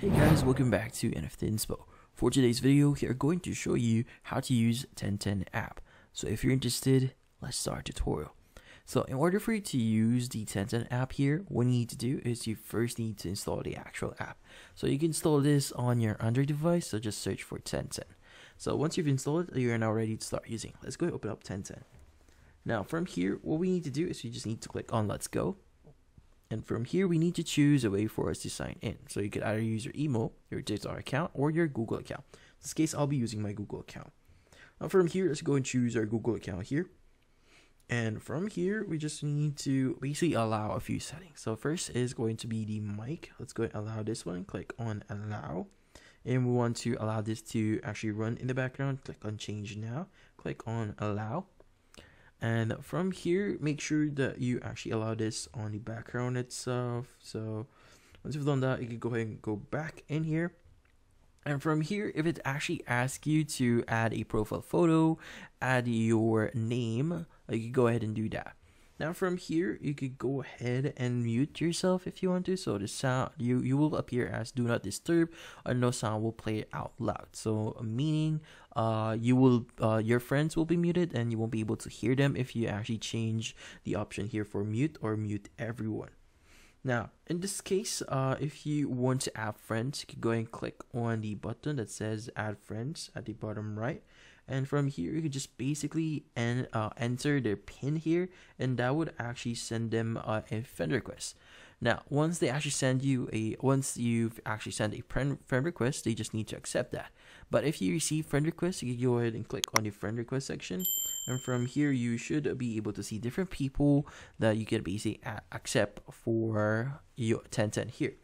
Hey guys, welcome back to NFT Inspo. For today's video, we are going to show you how to use Ten10 app. So if you're interested, let's start the tutorial. So in order for you to use the Ten10 app here, what you need to do is you first need to install the actual app. So you can install this on your Android device, so just search for Ten10. So once you've installed it, you're now ready to start using. Let's go open up Ten10. Now from here, what we need to do is you just need to click on Let's Go. And from here, we need to choose a way for us to sign in. So you could either use your email, your TikTok account, or your Google account. In this case, I'll be using my Google account. Now from here, let's go and choose our Google account here. And from here, we just need to basically allow a few settings. So first is going to be the mic. Let's go and allow this one. Click on allow. And we want to allow this to actually run in the background. Click on change now. Click on allow. And from here, make sure that you actually allow this on the background itself. So once you've done that, you can go ahead and go back in here. And from here, if it actually asks you to add a profile photo, add your name, you can go ahead and do that. Now from here, you could go ahead and mute yourself if you want to. So the sound, you will appear as do not disturb, or no sound will play out loud. So meaning your friends will be muted and you won't be able to hear them if you actually change the option here for mute or mute everyone. Now in this case, if you want to add friends, you can go and click on the button that says add friends at the bottom right. And from here, you can just basically enter their pin here, and that would actually send them a friend request. Now, once you've actually sent a friend request, they just need to accept that. But if you receive friend requests, you can go ahead and click on the friend request section. And from here, you should be able to see different people that you can basically accept for your Ten10 here.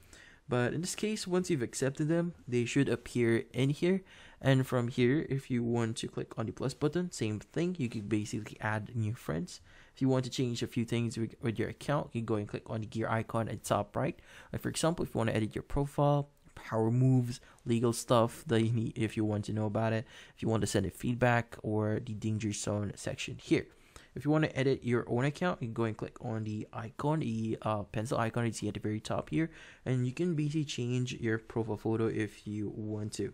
But in this case, once you've accepted them, they should appear in here. And from here, if you want to click on the plus button, same thing. You can basically add new friends. If you want to change a few things with your account, you can go and click on the gear icon at the top right. Like for example, if you want to edit your profile, power moves, legal stuff that you need if you want to know about it, if you want to send a feedback, or the danger zone section here. If you want to edit your own account, you can go and click on the icon, the pencil icon you see at the very top here, and you can basically change your profile photo if you want to.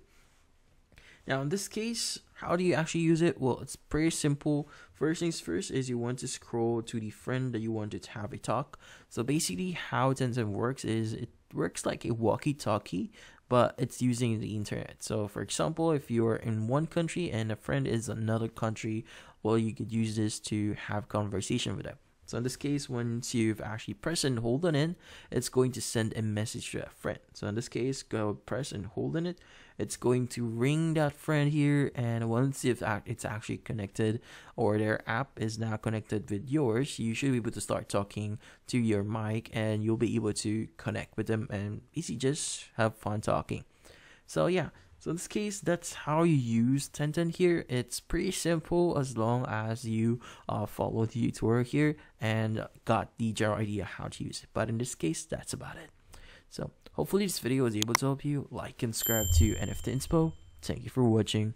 Now in this case, how do you actually use it? Well, it's pretty simple. First things first is you want to scroll to the friend that you want to have a talk. So basically how Ten10 works is it works like a walkie-talkie, but it's using the internet. So for example, if you're in one country and a friend is another country, well, you could use this to have conversation with them. So in this case, once you've actually pressed and hold on it, it's going to send a message to that friend. So in this case, go press and hold on it. It's going to ring that friend here, and once it's actually connected, or their app is now connected with yours, you should be able to start talking to your mic, and you'll be able to connect with them and basically just have fun talking. So yeah. So in this case, that's how you use Ten10 here. It's pretty simple as long as you follow the tutorial here and got the general idea how to use it. But in this case, that's about it. So hopefully this video was able to help you. Like and subscribe to NFT Inspo. Thank you for watching.